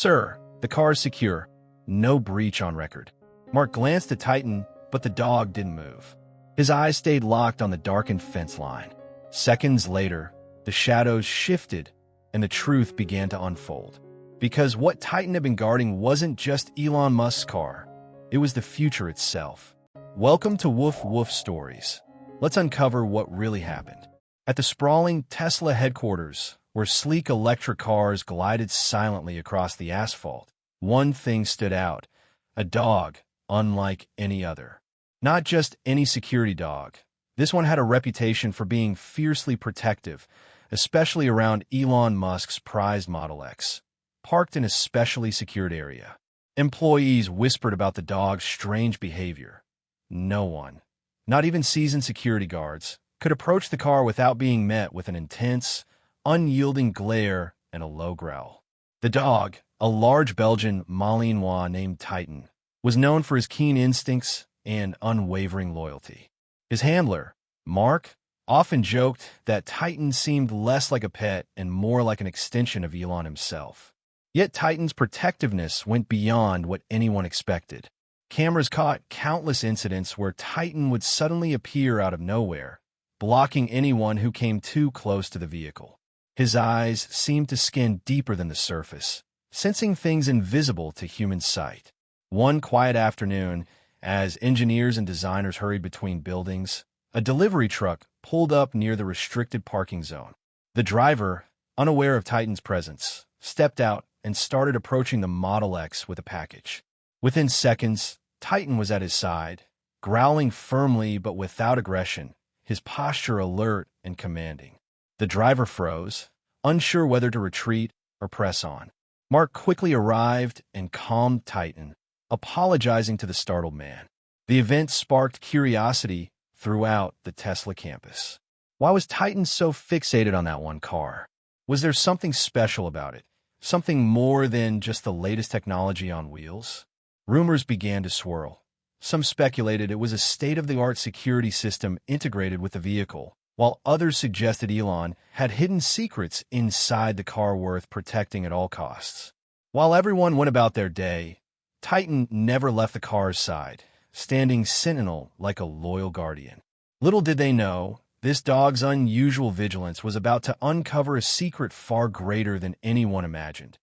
"Sir, the car is secure. No breach on record." Mark glanced at Titan, but the dog didn't move. His eyes stayed locked on the darkened fence line. Seconds later, the shadows shifted and the truth began to unfold. Because what Titan had been guarding wasn't just Elon Musk's car, it was the future itself. Welcome to Woof Woof Stories. Let's uncover what really happened. At the sprawling Tesla headquarters, where sleek electric cars glided silently across the asphalt, one thing stood out: a dog unlike any other. Not just any security dog. This one had a reputation for being fiercely protective, especially around Elon Musk's prized Model X, parked in a specially secured area. Employees whispered about the dog's strange behavior. No one, not even seasoned security guards, could approach the car without being met with an intense, unyielding glare and a low growl. The dog, a large Belgian Malinois named Titan, was known for his keen instincts and unwavering loyalty. His handler, Mark, often joked that Titan seemed less like a pet and more like an extension of Elon himself. Yet Titan's protectiveness went beyond what anyone expected. Cameras caught countless incidents where Titan would suddenly appear out of nowhere, blocking anyone who came too close to the vehicle. His eyes seemed to scan deeper than the surface, sensing things invisible to human sight. One quiet afternoon, as engineers and designers hurried between buildings, a delivery truck pulled up near the restricted parking zone. The driver, unaware of Titan's presence, stepped out and started approaching the Model X with a package. Within seconds, Titan was at his side, growling firmly but without aggression, his posture alert and commanding. The driver froze, unsure whether to retreat or press on. Mark quickly arrived and calmed Titan, apologizing to the startled man. The event sparked curiosity throughout the Tesla campus. Why was Titan so fixated on that one car? Was there something special about it? Something more than just the latest technology on wheels? Rumors began to swirl. Some speculated it was a state-of-the-art security system integrated with the vehicle, while others suggested Elon had hidden secrets inside the car worth protecting at all costs. While everyone went about their day, Titan never left the car's side, standing sentinel like a loyal guardian. Little did they know, this dog's unusual vigilance was about to uncover a secret far greater than anyone imagined,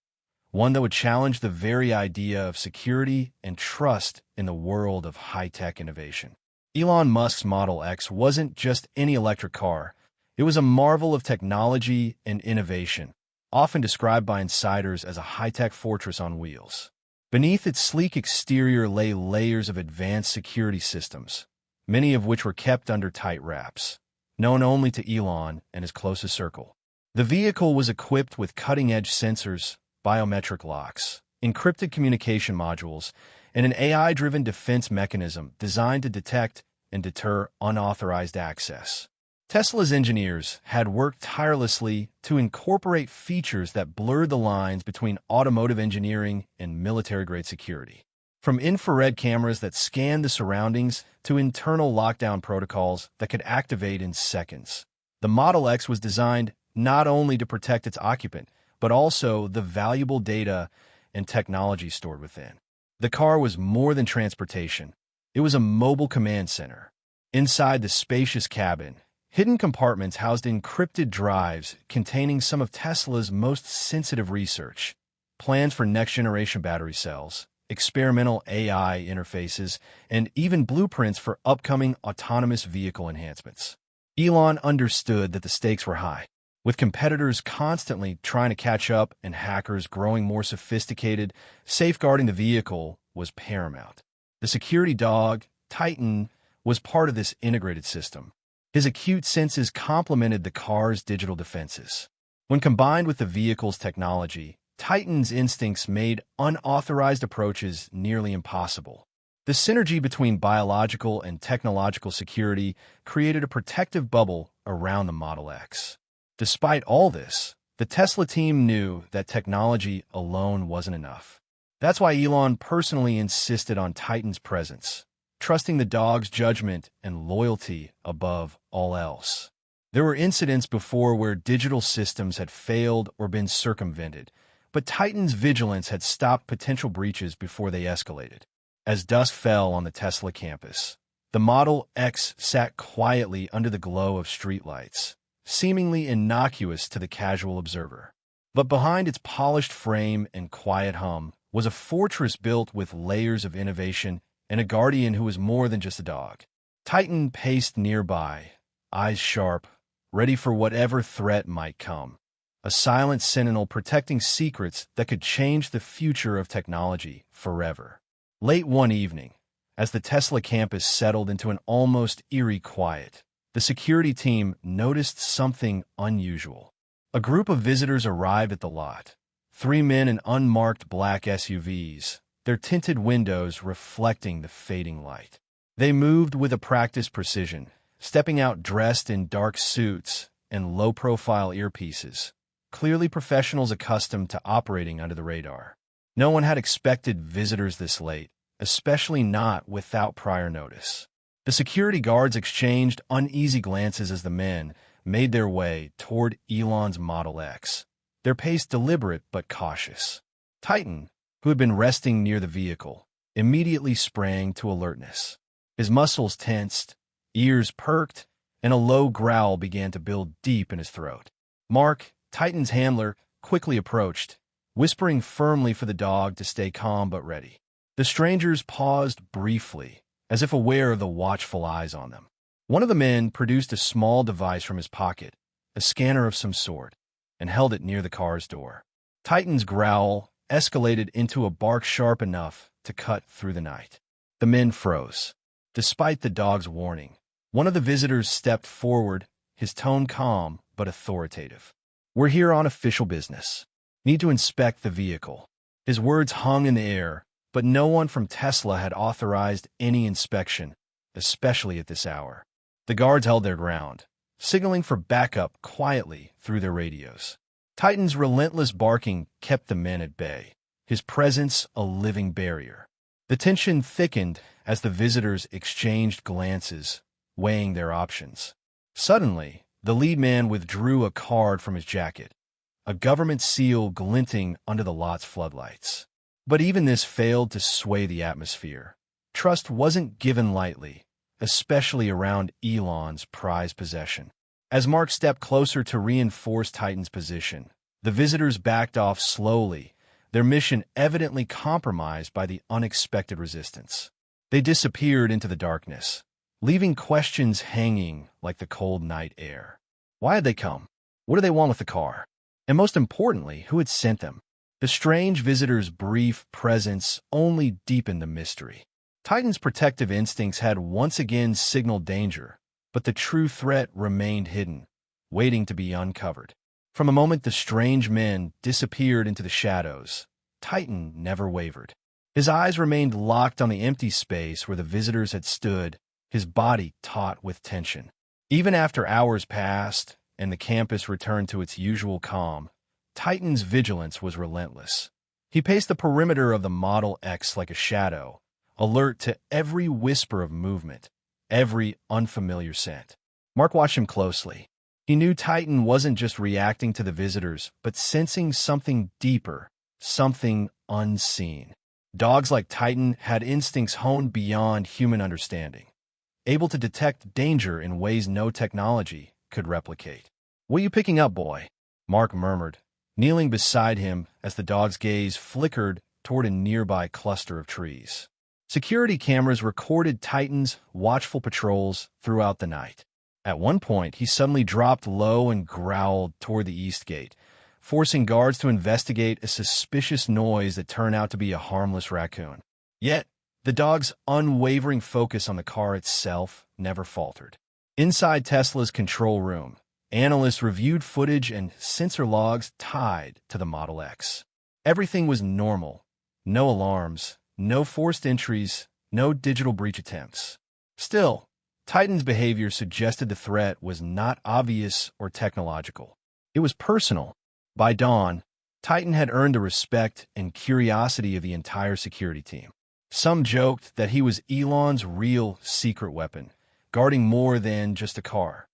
one that would challenge the very idea of security and trust in the world of high-tech innovation. Elon Musk's Model X wasn't just any electric car. It was a marvel of technology and innovation, often described by insiders as a high-tech fortress on wheels. Beneath its sleek exterior lay layers of advanced security systems, many of which were kept under tight wraps, known only to Elon and his closest circle. The vehicle was equipped with cutting-edge sensors, biometric locks, encrypted communication modules, and an AI-driven defense mechanism designed to detect and deter unauthorized access. Tesla's engineers had worked tirelessly to incorporate features that blurred the lines between automotive engineering and military-grade security. From infrared cameras that scanned the surroundings to internal lockdown protocols that could activate in seconds, the Model X was designed not only to protect its occupant, but also the valuable data and technology stored within. The car was more than transportation. It was a mobile command center. Inside the spacious cabin, hidden compartments housed encrypted drives containing some of Tesla's most sensitive research, plans for next-generation battery cells, experimental AI interfaces, and even blueprints for upcoming autonomous vehicle enhancements. Elon understood that the stakes were high, with competitors constantly trying to catch up and hackers growing more sophisticated. Safeguarding the vehicle was paramount. The security dog, Titan, was part of this integrated system. His acute senses complemented the car's digital defenses. When combined with the vehicle's technology, Titan's instincts made unauthorized approaches nearly impossible. The synergy between biological and technological security created a protective bubble around the Model X. Despite all this, the Tesla team knew that technology alone wasn't enough. That's why Elon personally insisted on Titan's presence, trusting the dog's judgment and loyalty above all else. There were incidents before where digital systems had failed or been circumvented, But Titan's vigilance had stopped potential breaches before they escalated. As dusk fell on the Tesla campus, the Model X sat quietly under the glow of streetlights, seemingly innocuous to the casual observer. But behind its polished frame and quiet hum was a fortress built with layers of innovation and a guardian who was more than just a dog. Titan paced nearby, eyes sharp, ready for whatever threat might come. A silent sentinel protecting secrets that could change the future of technology forever. Late one evening, as the Tesla campus settled into an almost eerie quiet, the security team noticed something unusual. A group of visitors arrived at the lot. 3 men in unmarked black SUVs, their tinted windows reflecting the fading light. They moved with a practiced precision, stepping out dressed in dark suits and low-profile earpieces, clearly professionals accustomed to operating under the radar. No one had expected visitors this late, especially not without prior notice. The security guards exchanged uneasy glances as the men made their way toward Elon's Model X, their pace deliberate but cautious. Titan, who had been resting near the vehicle, immediately sprang to alertness. His muscles tensed, ears perked, and a low growl began to build deep in his throat. Mark, Titan's handler, quickly approached, whispering firmly for the dog to stay calm but ready. The strangers paused briefly, as if aware of the watchful eyes on them. One of the men produced a small device from his pocket, a scanner of some sort, and held it near the car's door. Titan's growl escalated into a bark sharp enough to cut through the night. The men froze. Despite the dog's warning, one of the visitors stepped forward, his tone calm but authoritative. "We're here on official business. Need to inspect the vehicle." His words hung in the air, but no one from Tesla had authorized any inspection, especially at this hour. The guards held their ground, signaling for backup quietly through their radios. Titan's relentless barking kept the men at bay, his presence a living barrier. The tension thickened as the visitors exchanged glances, weighing their options. Suddenly, the lead man withdrew a card from his jacket, a government seal glinting under the lot's floodlights. But even this failed to sway the atmosphere. Trust wasn't given lightly, especially around Elon's prized possession. As Mark stepped closer to reinforce Titan's position, the visitors backed off slowly, their mission evidently compromised by the unexpected resistance. They disappeared into the darkness, leaving questions hanging like the cold night air. Why had they come? What did they want with the car? And most importantly, who had sent them? The strange visitors' brief presence only deepened the mystery. Titan's protective instincts had once again signaled danger, but the true threat remained hidden, waiting to be uncovered. From the moment the strange men disappeared into the shadows, Titan never wavered. His eyes remained locked on the empty space where the visitors had stood, his body taut with tension. Even after hours passed and the campus returned to its usual calm, Titan's vigilance was relentless. He paced the perimeter of the Model X like a shadow, alert to every whisper of movement, every unfamiliar scent. Mark watched him closely. He knew Titan wasn't just reacting to the visitors, but sensing something deeper, something unseen. Dogs like Titan had instincts honed beyond human understanding, able to detect danger in ways no technology could replicate. "What are you picking up, boy?" Mark murmured, kneeling beside him as the dog's gaze flickered toward a nearby cluster of trees. Security cameras recorded Titan's watchful patrols throughout the night. At one point, he suddenly dropped low and growled toward the east gate, forcing guards to investigate a suspicious noise that turned out to be a harmless raccoon. Yet, the dog's unwavering focus on the car itself never faltered. Inside Tesla's control room, analysts reviewed footage and sensor logs tied to the Model X. Everything was normal. No alarms, no forced entries, no digital breach attempts. Still, Titan's behavior suggested the threat was not obvious or technological. It was personal. By dawn, Titan had earned the respect and curiosity of the entire security team. Some joked that he was Elon's real secret weapon, guarding more than just a car,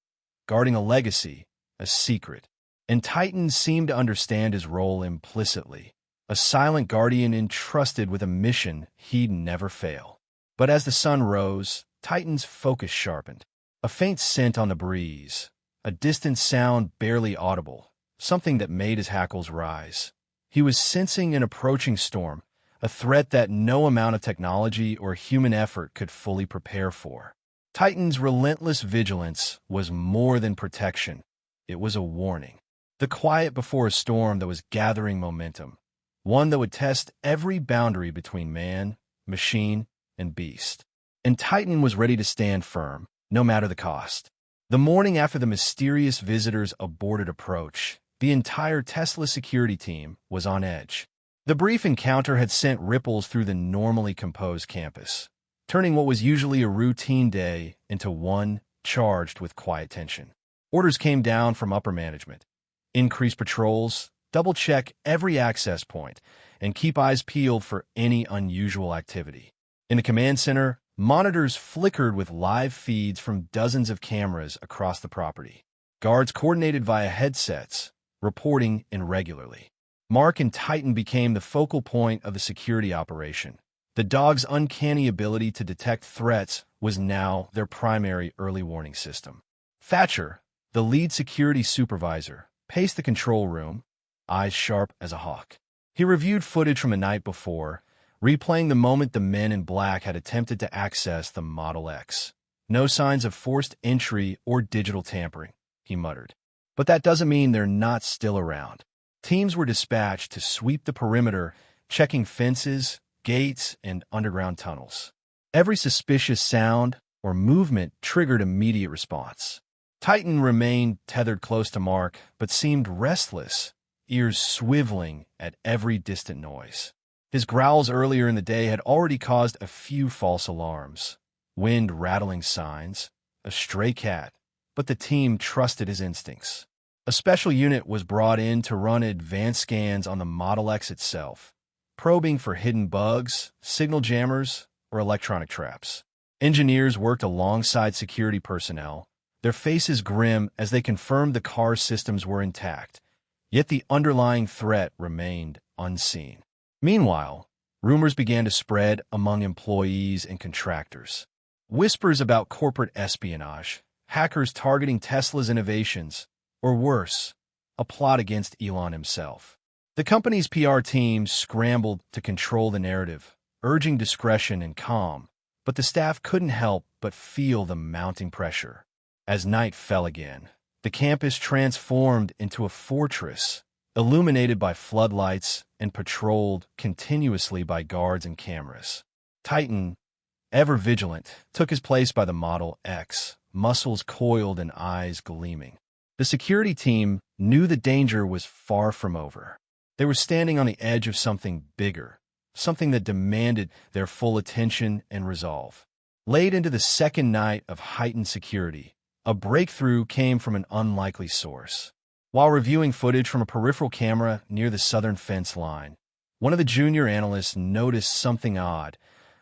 guarding a legacy, a secret. And Titan seemed to understand his role implicitly, a silent guardian entrusted with a mission he'd never fail. But as the sun rose, Titan's focus sharpened. A faint scent on the breeze, a distant sound barely audible, something that made his hackles rise. He was sensing an approaching storm, a threat that no amount of technology or human effort could fully prepare for. Titan's relentless vigilance was more than protection. It was a warning. The quiet before a storm that was gathering momentum, one that would test every boundary between man, machine, and beast. And Titan was ready to stand firm, no matter the cost. The morning after the mysterious visitor's aborted approach, the entire Tesla security team was on edge. The brief encounter had sent ripples through the normally composed campus, turning what was usually a routine day into one charged with quiet tension. Orders came down from upper management. Increase patrols, double-check every access point, and keep eyes peeled for any unusual activity. In the command center, monitors flickered with live feeds from dozens of cameras across the property. Guards coordinated via headsets, reporting irregularly. Mark and Titan became the focal point of the security operation. The dog's uncanny ability to detect threats was now their primary early warning system. Thatcher, the lead security supervisor, paced the control room, eyes sharp as a hawk. He reviewed footage from the night before, replaying the moment the men in black had attempted to access the Model X. No signs of forced entry or digital tampering, he muttered. But that doesn't mean they're not still around. Teams were dispatched to sweep the perimeter, checking fences, gates, and underground tunnels. Every suspicious sound or movement triggered immediate response. Titan remained tethered close to Mark, but seemed restless, ears swiveling at every distant noise. His growls earlier in the day had already caused a few false alarms. Wind rattling signs, a stray cat, but the team trusted his instincts. A special unit was brought in to run advanced scans on the Model X itself, probing for hidden bugs, signal jammers, or electronic traps. Engineers worked alongside security personnel, their faces grim as they confirmed the car's systems were intact, yet the underlying threat remained unseen. Meanwhile, rumors began to spread among employees and contractors. Whispers about corporate espionage, hackers targeting Tesla's innovations, or worse, a plot against Elon himself. The company's PR team scrambled to control the narrative, urging discretion and calm, but the staff couldn't help but feel the mounting pressure. As night fell again, the campus transformed into a fortress, illuminated by floodlights and patrolled continuously by guards and cameras. Titan, ever vigilant, took his place by the Model X, muscles coiled and eyes gleaming. The security team knew the danger was far from over. They were standing on the edge of something bigger, something that demanded their full attention and resolve. Late into the second night of heightened security, a breakthrough came from an unlikely source. While reviewing footage from a peripheral camera near the southern fence line, one of the junior analysts noticed something odd,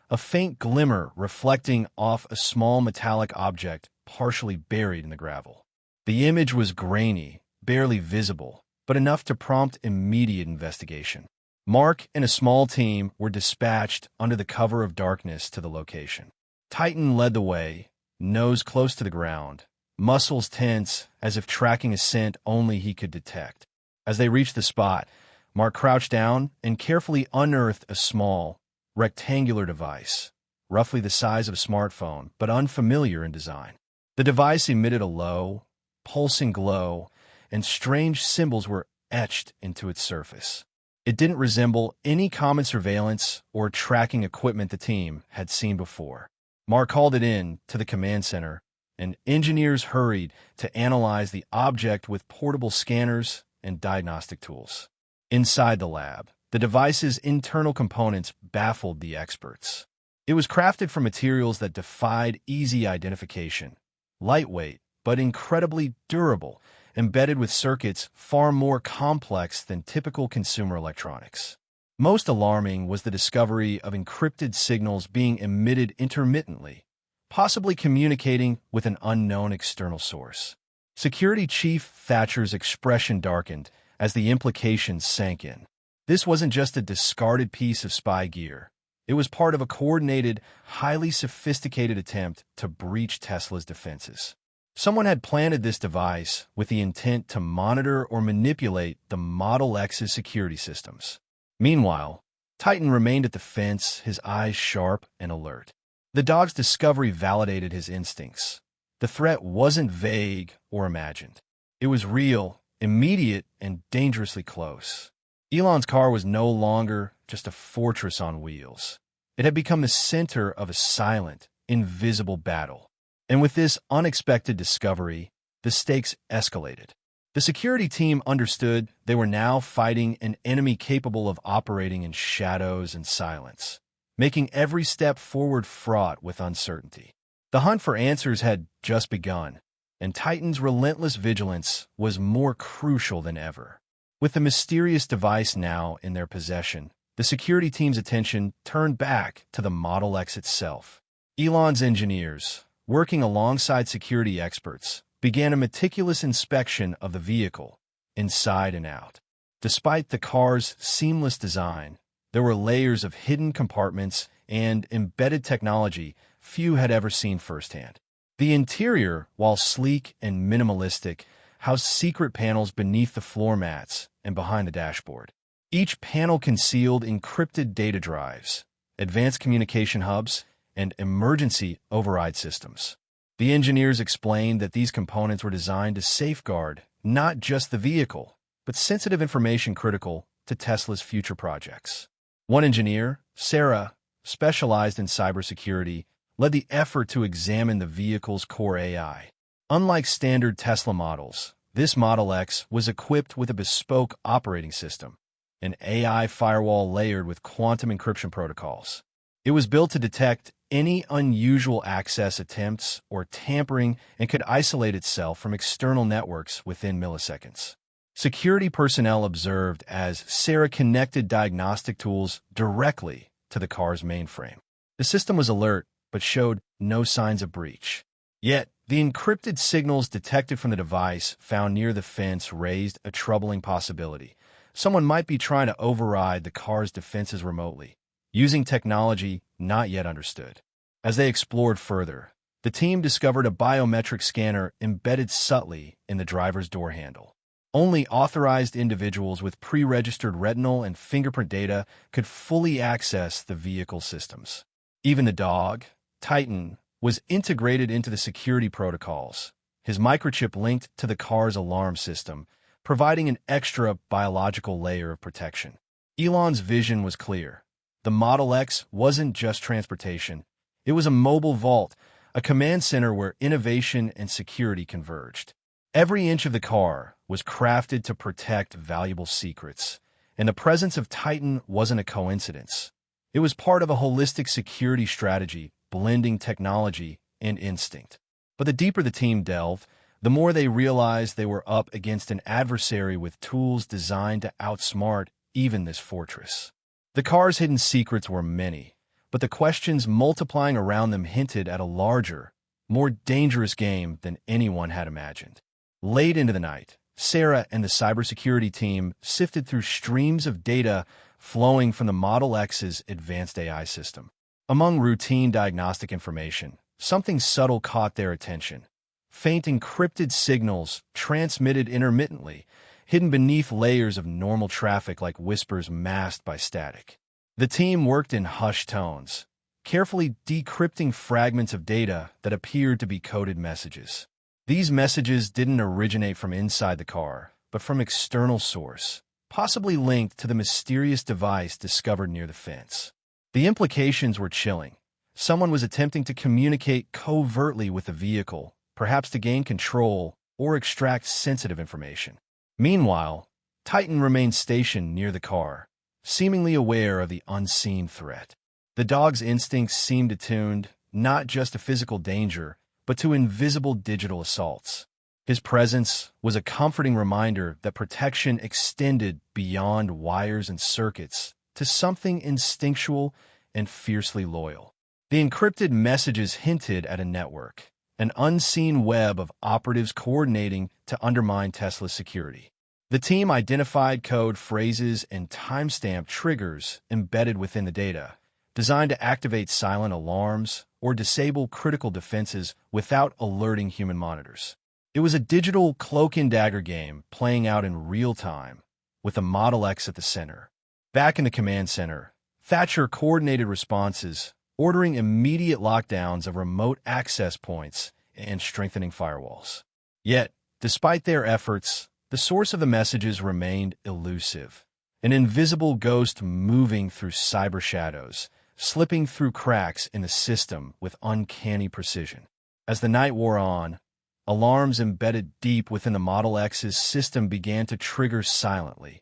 a faint glimmer reflecting off a small metallic object partially buried in the gravel. The image was grainy, barely visible, but enough to prompt immediate investigation. Mark and a small team were dispatched under the cover of darkness to the location. Titan led the way, nose close to the ground, muscles tense as if tracking a scent only he could detect. As they reached the spot, Mark crouched down and carefully unearthed a small, rectangular device, roughly the size of a smartphone, but unfamiliar in design. The device emitted a low, pulsing glow, and strange symbols were etched into its surface. It didn't resemble any common surveillance or tracking equipment the team had seen before. Mark called it in to the command center, and engineers hurried to analyze the object with portable scanners and diagnostic tools. Inside the lab, the device's internal components baffled the experts. It was crafted from materials that defied easy identification, lightweight but incredibly durable, embedded with circuits far more complex than typical consumer electronics. Most alarming was the discovery of encrypted signals being emitted intermittently, possibly communicating with an unknown external source. Security Chief Thatcher's expression darkened as the implications sank in. This wasn't just a discarded piece of spy gear. It was part of a coordinated, highly sophisticated attempt to breach Tesla's defenses. Someone had planted this device with the intent to monitor or manipulate the Model X's security systems. Meanwhile, Titan remained at the fence, his eyes sharp and alert. The dog's discovery validated his instincts. The threat wasn't vague or imagined. It was real, immediate, and dangerously close. Elon's car was no longer just a fortress on wheels. It had become the center of a silent, invisible battle. And with this unexpected discovery, the stakes escalated. The security team understood they were now fighting an enemy capable of operating in shadows and silence, making every step forward fraught with uncertainty. The hunt for answers had just begun, and Titan's relentless vigilance was more crucial than ever. With the mysterious device now in their possession, the security team's attention turned back to the Model X itself. Elon's engineers, working alongside security experts, began a meticulous inspection of the vehicle, inside and out. Despite the car's seamless design, there were layers of hidden compartments and embedded technology few had ever seen firsthand. The interior, while sleek and minimalistic, housed secret panels beneath the floor mats and behind the dashboard. Each panel concealed encrypted data drives, advanced communication hubs, and emergency override systems. The engineers explained that these components were designed to safeguard not just the vehicle, but sensitive information critical to Tesla's future projects. One engineer, Sarah, specialized in cybersecurity, led the effort to examine the vehicle's core AI. Unlike standard Tesla models, this Model X was equipped with a bespoke operating system, an AI firewall layered with quantum encryption protocols. It was built to detect any unusual access attempts or tampering and could isolate itself from external networks within milliseconds. Security personnel observed as Sarah connected diagnostic tools directly to the car's mainframe. The system was alert, but showed no signs of breach. Yet, the encrypted signals detected from the device found near the fence raised a troubling possibility. Someone might be trying to override the car's defenses remotely, using technology not yet understood. As they explored further, the team discovered a biometric scanner embedded subtly in the driver's door handle. Only authorized individuals with pre-registered retinal and fingerprint data could fully access the vehicle systems. Even the dog, Titan, was integrated into the security protocols, his microchip linked to the car's alarm system, providing an extra biological layer of protection. Elon's vision was clear. The Model X wasn't just transportation. It was a mobile vault, a command center where innovation and security converged. Every inch of the car was crafted to protect valuable secrets, and the presence of Titan wasn't a coincidence. It was part of a holistic security strategy, blending technology and instinct. But the deeper the team delved, the more they realized they were up against an adversary with tools designed to outsmart even this fortress. The car's hidden secrets were many, but the questions multiplying around them hinted at a larger, more dangerous game than anyone had imagined. Late into the night, Sarah and the cybersecurity team sifted through streams of data flowing from the Model X's advanced AI system. Among routine diagnostic information, something subtle caught their attention. Faint encrypted signals transmitted intermittently, hidden beneath layers of normal traffic like whispers masked by static. The team worked in hushed tones, carefully decrypting fragments of data that appeared to be coded messages. These messages didn't originate from inside the car, but from external source, possibly linked to the mysterious device discovered near the fence. The implications were chilling. Someone was attempting to communicate covertly with the vehicle, perhaps to gain control or extract sensitive information. Meanwhile, Titan remained stationed near the car, seemingly aware of the unseen threat. The dog's instincts seemed attuned not just to physical danger, but to invisible digital assaults. His presence was a comforting reminder that protection extended beyond wires and circuits to something instinctual and fiercely loyal. The encrypted messages hinted at a network, an unseen web of operatives coordinating to undermine Tesla's security. The team identified code phrases and timestamp triggers embedded within the data, designed to activate silent alarms or disable critical defenses without alerting human monitors. It was a digital cloak-and-dagger game playing out in real time, with the Model X at the center. Back in the command center, Thatcher coordinated responses, ordering immediate lockdowns of remote access points and strengthening firewalls. Yet, despite their efforts, the source of the messages remained elusive. An invisible ghost moving through cyber shadows, slipping through cracks in the system with uncanny precision. As the night wore on, alarms embedded deep within the Model X's system began to trigger silently,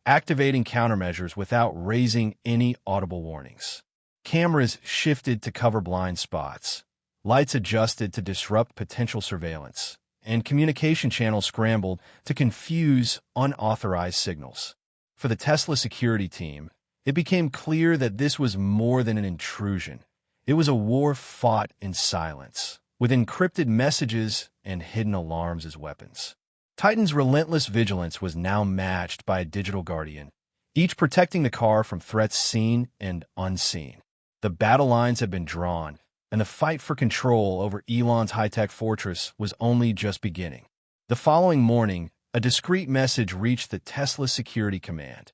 activating countermeasures without raising any audible warnings. Cameras shifted to cover blind spots, lights adjusted to disrupt potential surveillance, and communication channels scrambled to confuse unauthorized signals. For the Tesla security team, it became clear that this was more than an intrusion. It was a war fought in silence, with encrypted messages and hidden alarms as weapons. Titan's relentless vigilance was now matched by a digital guardian, each protecting the car from threats seen and unseen. The battle lines had been drawn, and the fight for control over Elon's high-tech fortress was only just beginning. The following morning, a discreet message reached the Tesla Security Command.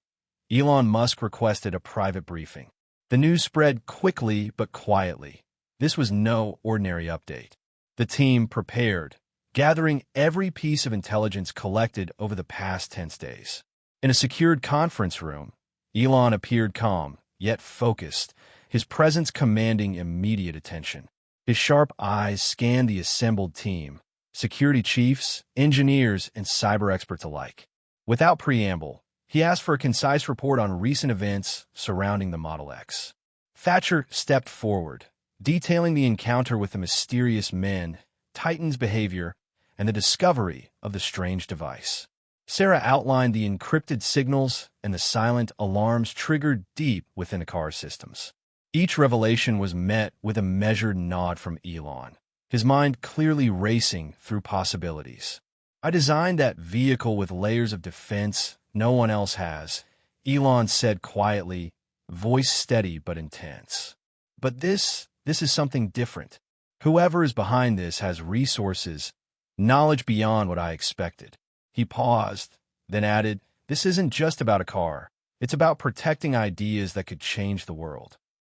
Elon Musk requested a private briefing. The news spread quickly but quietly. This was no ordinary update. The team prepared, gathering every piece of intelligence collected over the past 10 days. In a secured conference room, Elon appeared calm, yet focused, his presence commanding immediate attention. His sharp eyes scanned the assembled team, security chiefs, engineers, and cyber experts alike. Without preamble, he asked for a concise report on recent events surrounding the Model X. Thatcher stepped forward, detailing the encounter with the mysterious men, Titan's behavior, and the discovery of the strange device. Sarah outlined the encrypted signals and the silent alarms triggered deep within the car's systems. Each revelation was met with a measured nod from Elon, his mind clearly racing through possibilities. "I designed that vehicle with layers of defense no one else has," Elon said quietly, voice steady but intense. "But this is something different. Whoever is behind this has resources, knowledge beyond what I expected." He paused, then added, "This isn't just about a car. It's about protecting ideas that could change the world."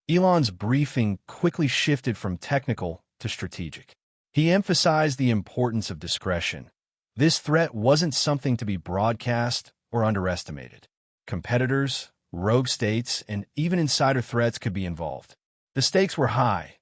Elon's briefing quickly shifted from technical to strategic. He emphasized the importance of discretion. This threat wasn't something to be broadcast or underestimated. Competitors, rogue states, and even insider threats could be involved. The stakes were high.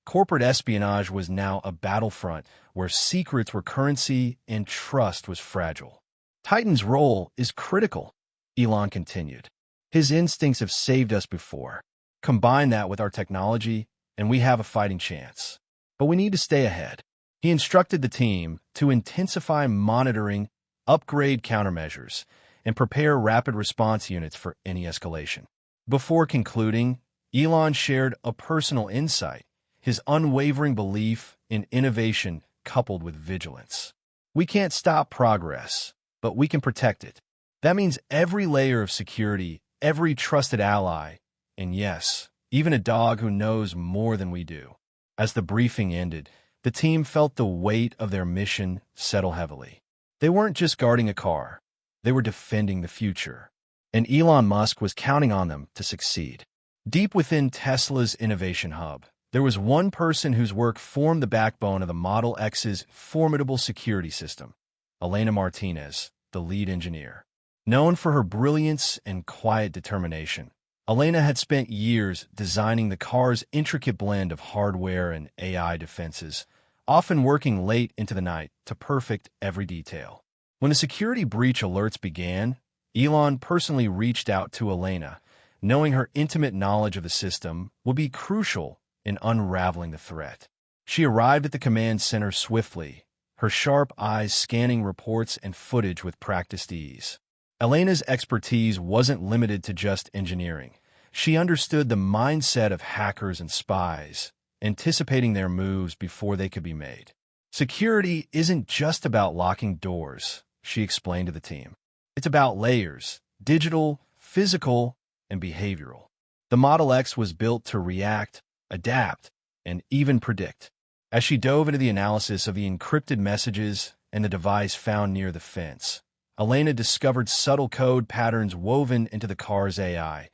Corporate espionage was now a battlefront where secrets were currency and trust was fragile. "Titan's role is critical," Elon continued. "His instincts have saved us before. Combine that with our technology, and we have a fighting chance. But we need to stay ahead." He instructed the team to intensify monitoring, upgrade countermeasures, and prepare rapid response units for any escalation. Before concluding, Elon shared a personal insight, his unwavering belief in innovation coupled with vigilance. "We can't stop progress, but we can protect it. That means every layer of security, every trusted ally, and yes, even a dog who knows more than we do." As the briefing ended, the team felt the weight of their mission settle heavily. They weren't just guarding a car, they were defending the future. And Elon Musk was counting on them to succeed. Deep within Tesla's innovation hub, there was one person whose work formed the backbone of the Model X's formidable security system: Elena Martinez, the lead engineer. Known for her brilliance and quiet determination, Elena had spent years designing the car's intricate blend of hardware and AI defenses, often working late into the night to perfect every detail. When the security breach alerts began, Elon personally reached out to Elena, knowing her intimate knowledge of the system would be crucial in unraveling the threat. She arrived at the command center swiftly, her sharp eyes scanning reports and footage with practiced ease. Elena's expertise wasn't limited to just engineering. She understood the mindset of hackers and spies, anticipating their moves before they could be made. "Security isn't just about locking doors," she explained to the team. It's about layers, digital, physical, and behavioral. The Model X was built to react, adapt, and even predict. As she dove into the analysis of the encrypted messages and the device found near the fence, Elena discovered subtle code patterns woven into the car's AI,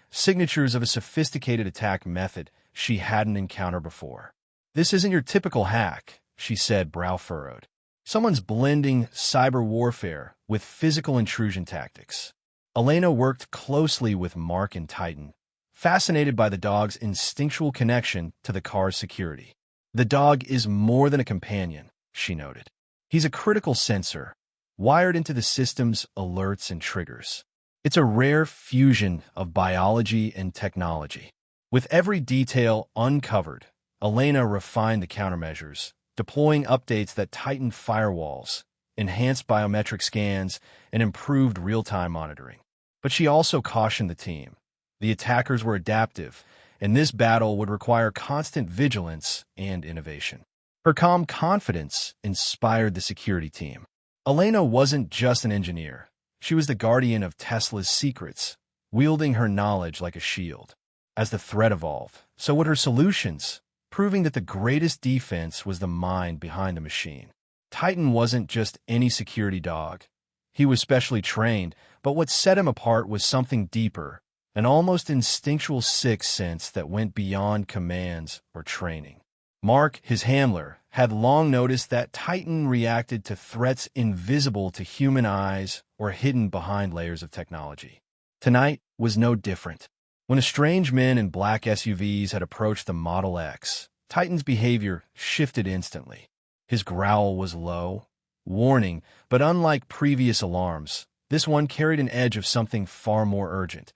signatures of a sophisticated attack method she hadn't encountered before. "This isn't your typical hack," she said, brow furrowed. "Someone's blending cyber warfare with physical intrusion tactics." Elena worked closely with Mark and Titan, fascinated by the dog's instinctual connection to the car's security. "The dog is more than a companion," she noted. "He's a critical sensor, wired into the system's alerts and triggers. It's a rare fusion of biology and technology." With every detail uncovered, Elena refined the countermeasures, deploying updates that tightened firewalls, enhanced biometric scans, and improved real-time monitoring. But she also cautioned the team. The attackers were adaptive, and this battle would require constant vigilance and innovation. Her calm confidence inspired the security team. Elena wasn't just an engineer. She was the guardian of Tesla's secrets, wielding her knowledge like a shield. As the threat evolved, so would her solutions, proving that the greatest defense was the mind behind the machine. Titan wasn't just any security dog. He was specially trained, but what set him apart was something deeper, an almost instinctual sixth sense that went beyond commands or training. Mark, his handler, had long noticed that Titan reacted to threats invisible to human eyes or hidden behind layers of technology. Tonight was no different. When a strange man in black SUVs had approached the Model X, Titan's behavior shifted instantly. His growl was low, warning, but unlike previous alarms, this one carried an edge of something far more urgent,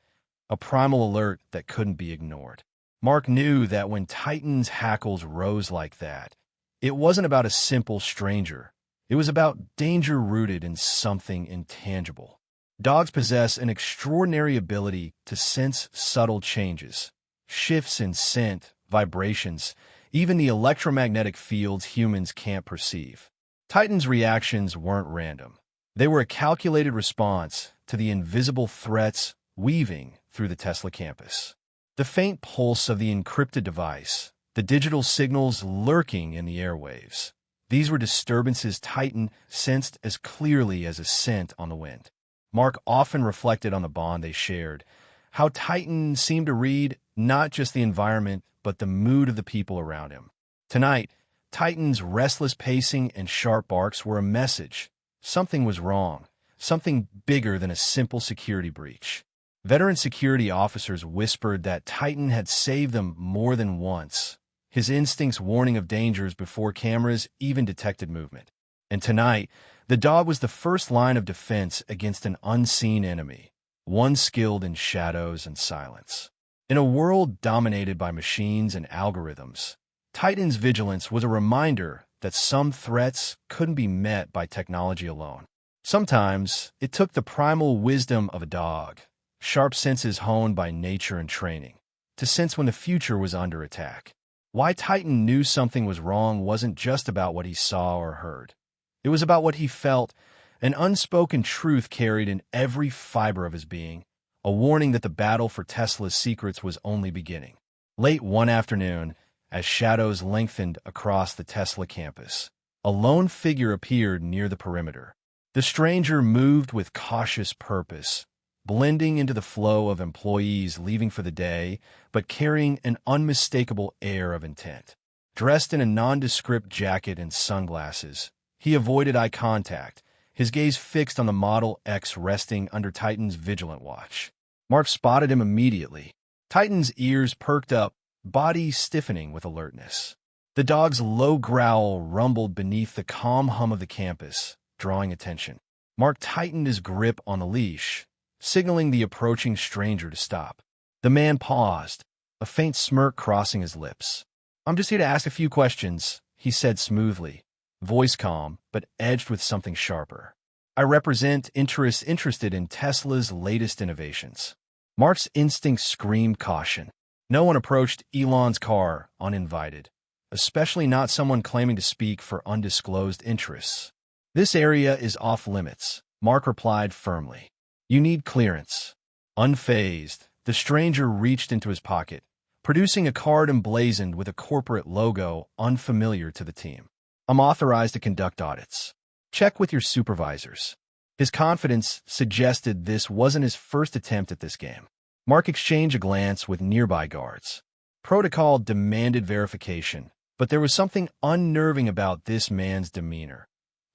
a primal alert that couldn't be ignored. Mark knew that when Titan's hackles rose like that, it wasn't about a simple stranger. It was about danger rooted in something intangible. Dogs possess an extraordinary ability to sense subtle changes, shifts in scent, vibrations, even the electromagnetic fields humans can't perceive. Titan's reactions weren't random. They were a calculated response to the invisible threats weaving through the Tesla campus. The faint pulse of the encrypted device, the digital signals lurking in the airwaves. These were disturbances Titan sensed as clearly as a scent on the wind. Mark often reflected on the bond they shared, how Titan seemed to read not just the environment, but the mood of the people around him. Tonight, Titan's restless pacing and sharp barks were a message. Something was wrong, something bigger than a simple security breach. Veteran security officers whispered that Titan had saved them more than once, his instincts warning of dangers before cameras even detected movement. And tonight, the dog was the first line of defense against an unseen enemy, one skilled in shadows and silence. In a world dominated by machines and algorithms, Titan's vigilance was a reminder that some threats couldn't be met by technology alone. Sometimes, it took the primal wisdom of a dog, sharp senses honed by nature and training, to sense when the future was under attack. Why Titan knew something was wrong wasn't just about what he saw or heard. It was about what he felt, an unspoken truth carried in every fiber of his being, a warning that the battle for Tesla's secrets was only beginning. Late one afternoon, as shadows lengthened across the Tesla campus, a lone figure appeared near the perimeter. The stranger moved with cautious purpose, blending into the flow of employees leaving for the day, but carrying an unmistakable air of intent. Dressed in a nondescript jacket and sunglasses, he avoided eye contact, his gaze fixed on the Model X resting under Titan's vigilant watch. Mark spotted him immediately. Titan's ears perked up, body stiffening with alertness. The dog's low growl rumbled beneath the calm hum of the campus, drawing attention. Mark tightened his grip on the leash, signaling the approaching stranger to stop. The man paused, a faint smirk crossing his lips. "I'm just here to ask a few questions," he said smoothly, voice calm, but edged with something sharper. "I represent interests interested in Tesla's latest innovations." Mark's instincts screamed caution. No one approached Elon's car uninvited, especially not someone claiming to speak for undisclosed interests. "This area is off limits," Mark replied firmly. You need clearance. Unfazed, the stranger reached into his pocket, producing a card emblazoned with a corporate logo unfamiliar to the team. I'm authorized to conduct audits. Check with your supervisors. His confidence suggested this wasn't his first attempt at this game. Mark exchanged a glance with nearby guards. Protocol demanded verification, but there was something unnerving about this man's demeanor.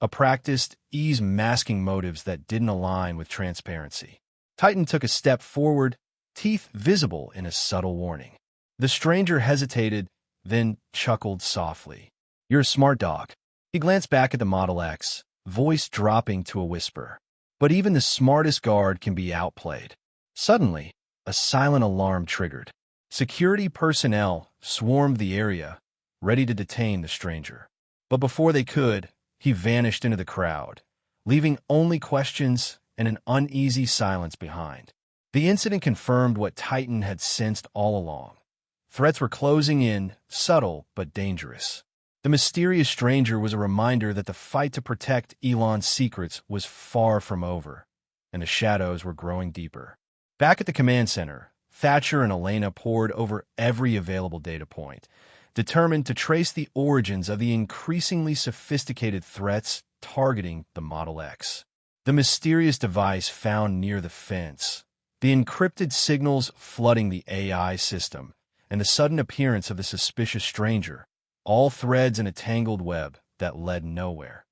A practiced ease masking motives that didn't align with transparency. Titan took a step forward, teeth visible in a subtle warning. The stranger hesitated, then chuckled softly. You're a smart dog. He glanced back at the Model X, voice dropping to a whisper. But even the smartest guard can be outplayed. Suddenly, a silent alarm triggered. Security personnel swarmed the area, ready to detain the stranger. But before they could, he vanished into the crowd, leaving only questions and an uneasy silence behind. The incident confirmed what Titan had sensed all along. Threats were closing in, subtle but dangerous. The mysterious stranger was a reminder that the fight to protect Elon's secrets was far from over, and the shadows were growing deeper. Back at the command center, Thatcher and Elena pored over every available data point, determined to trace the origins of the increasingly sophisticated threats targeting the Model X. The mysterious device found near the fence, the encrypted signals flooding the AI system, and the sudden appearance of the suspicious stranger, all threads in a tangled web that led nowhere,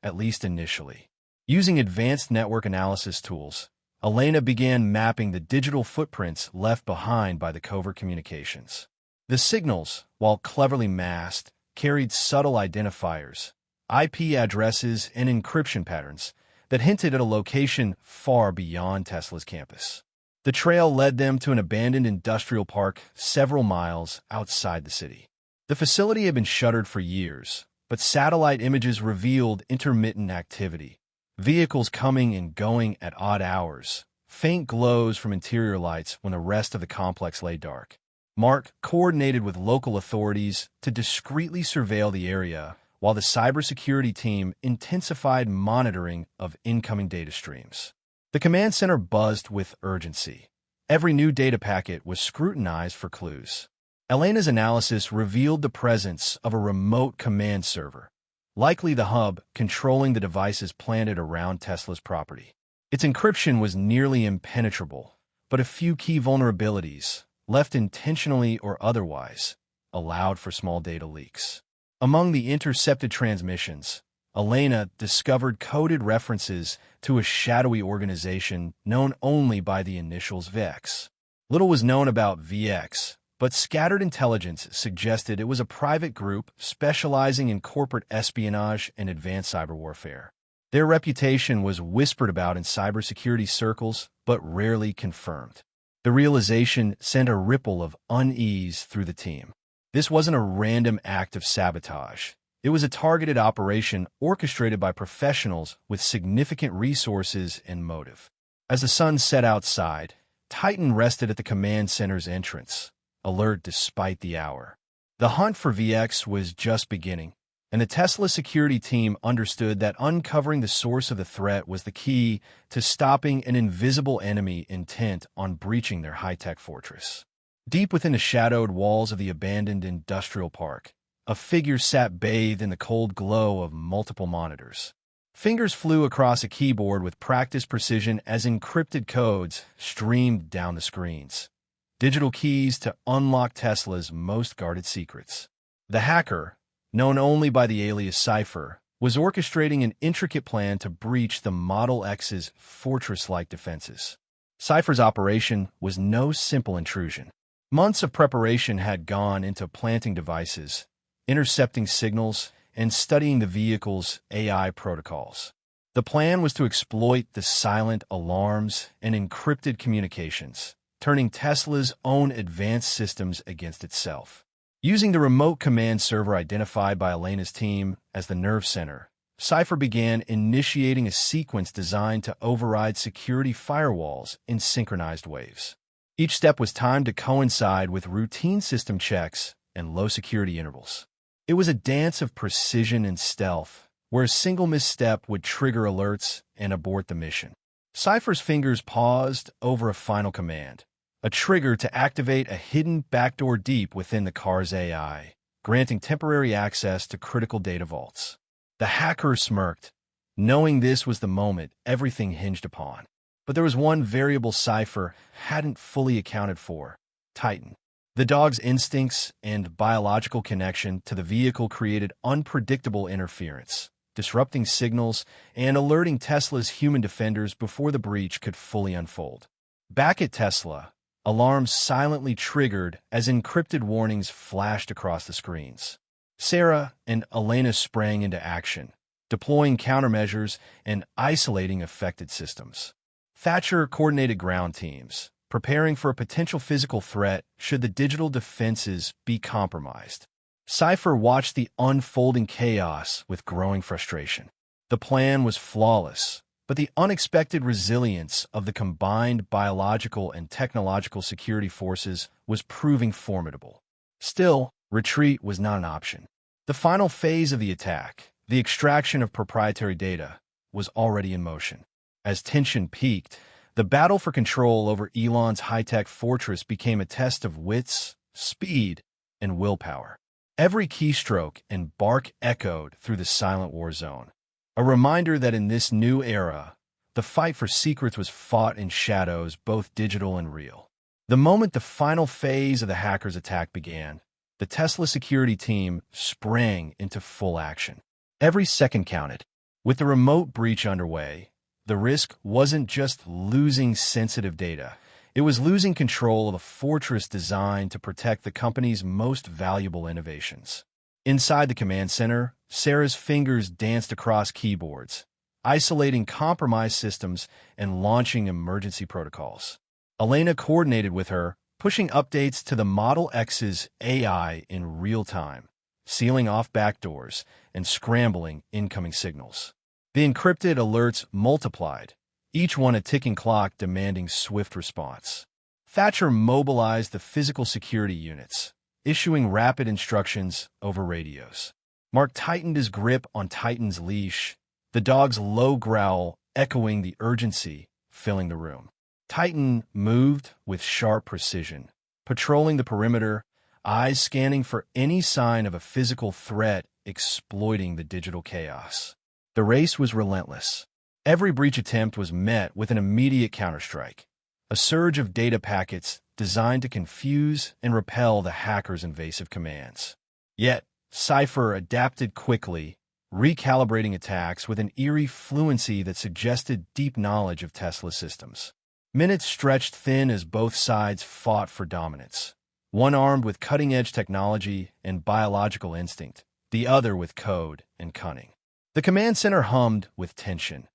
at least initially. Using advanced network analysis tools, Elena began mapping the digital footprints left behind by the covert communications. The signals, while cleverly masked, carried subtle identifiers, IP addresses, and encryption patterns that hinted at a location far beyond Tesla's campus. The trail led them to an abandoned industrial park several miles outside the city. The facility had been shuttered for years, but satellite images revealed intermittent activity. Vehicles coming and going at odd hours, faint glows from interior lights when the rest of the complex lay dark. Mark coordinated with local authorities to discreetly surveil the area, while the cybersecurity team intensified monitoring of incoming data streams. The command center buzzed with urgency. Every new data packet was scrutinized for clues. Elena's analysis revealed the presence of a remote command server, likely the hub controlling the devices planted around Tesla's property. Its encryption was nearly impenetrable, but a few key vulnerabilities, left intentionally or otherwise, allowed for small data leaks. Among the intercepted transmissions, Elena discovered coded references to a shadowy organization known only by the initials VX. Little was known about VX, but scattered intelligence suggested it was a private group specializing in corporate espionage and advanced cyber warfare. Their reputation was whispered about in cybersecurity circles, but rarely confirmed. The realization sent a ripple of unease through the team. This wasn't a random act of sabotage. It was a targeted operation orchestrated by professionals with significant resources and motive. As the sun set outside, Titan rested at the command center's entrance, alert despite the hour. The hunt for VX was just beginning, and the Tesla security team understood that uncovering the source of the threat was the key to stopping an invisible enemy intent on breaching their high-tech fortress. Deep within the shadowed walls of the abandoned industrial park, a figure sat bathed in the cold glow of multiple monitors. Fingers flew across a keyboard with practiced precision as encrypted codes streamed down the screens. Digital keys to unlock Tesla's most guarded secrets. The hacker, known only by the alias Cypher, was orchestrating an intricate plan to breach the Model X's fortress-like defenses. Cypher's operation was no simple intrusion. Months of preparation had gone into planting devices, intercepting signals, and studying the vehicle's AI protocols. The plan was to exploit the silent alarms and encrypted communications, turning Tesla's own advanced systems against itself. Using the remote command server identified by Elena's team as the nerve center, Cypher began initiating a sequence designed to override security firewalls in synchronized waves. Each step was timed to coincide with routine system checks and low security intervals. It was a dance of precision and stealth, where a single misstep would trigger alerts and abort the mission. Cypher's fingers paused over a final command, a trigger to activate a hidden backdoor deep within the car's AI, granting temporary access to critical data vaults. The hacker smirked, knowing this was the moment everything hinged upon. But there was one variable Cypher hadn't fully accounted for: Titan. The dog's instincts and biological connection to the vehicle created unpredictable interference, disrupting signals and alerting Tesla's human defenders before the breach could fully unfold. Back at Tesla, alarms silently triggered as encrypted warnings flashed across the screens. Sarah and Elena sprang into action, deploying countermeasures and isolating affected systems. Thatcher coordinated ground teams, preparing for a potential physical threat should the digital defenses be compromised. Cypher watched the unfolding chaos with growing frustration. The plan was flawless, but the unexpected resilience of the combined biological and technological security forces was proving formidable. Still, retreat was not an option. The final phase of the attack, the extraction of proprietary data, was already in motion. As tension peaked, the battle for control over Elon's high-tech fortress became a test of wits, speed, and willpower. Every keystroke and bark echoed through the silent war zone, a reminder that in this new era, the fight for secrets was fought in shadows, both digital and real. The moment the final phase of the hackers' attack began, the Tesla security team sprang into full action. Every second counted. With the remote breach underway, the risk wasn't just losing sensitive data. It was losing control of a fortress designed to protect the company's most valuable innovations. Inside the command center, Sarah's fingers danced across keyboards, isolating compromised systems and launching emergency protocols. Elena coordinated with her, pushing updates to the Model X's AI in real time, sealing off backdoors and scrambling incoming signals. The encrypted alerts multiplied, each one a ticking clock demanding swift response. Thatcher mobilized the physical security units, issuing rapid instructions over radios. Mark tightened his grip on Titan's leash, the dog's low growl echoing the urgency filling the room. Titan moved with sharp precision, patrolling the perimeter, eyes scanning for any sign of a physical threat exploiting the digital chaos. The race was relentless. Every breach attempt was met with an immediate counterstrike, a surge of data packets designed to confuse and repel the hackers' invasive commands. Yet, Cypher adapted quickly, recalibrating attacks with an eerie fluency that suggested deep knowledge of Tesla systems. Minutes stretched thin as both sides fought for dominance, one armed with cutting-edge technology and biological instinct, the other with code and cunning. The command center hummed with tension.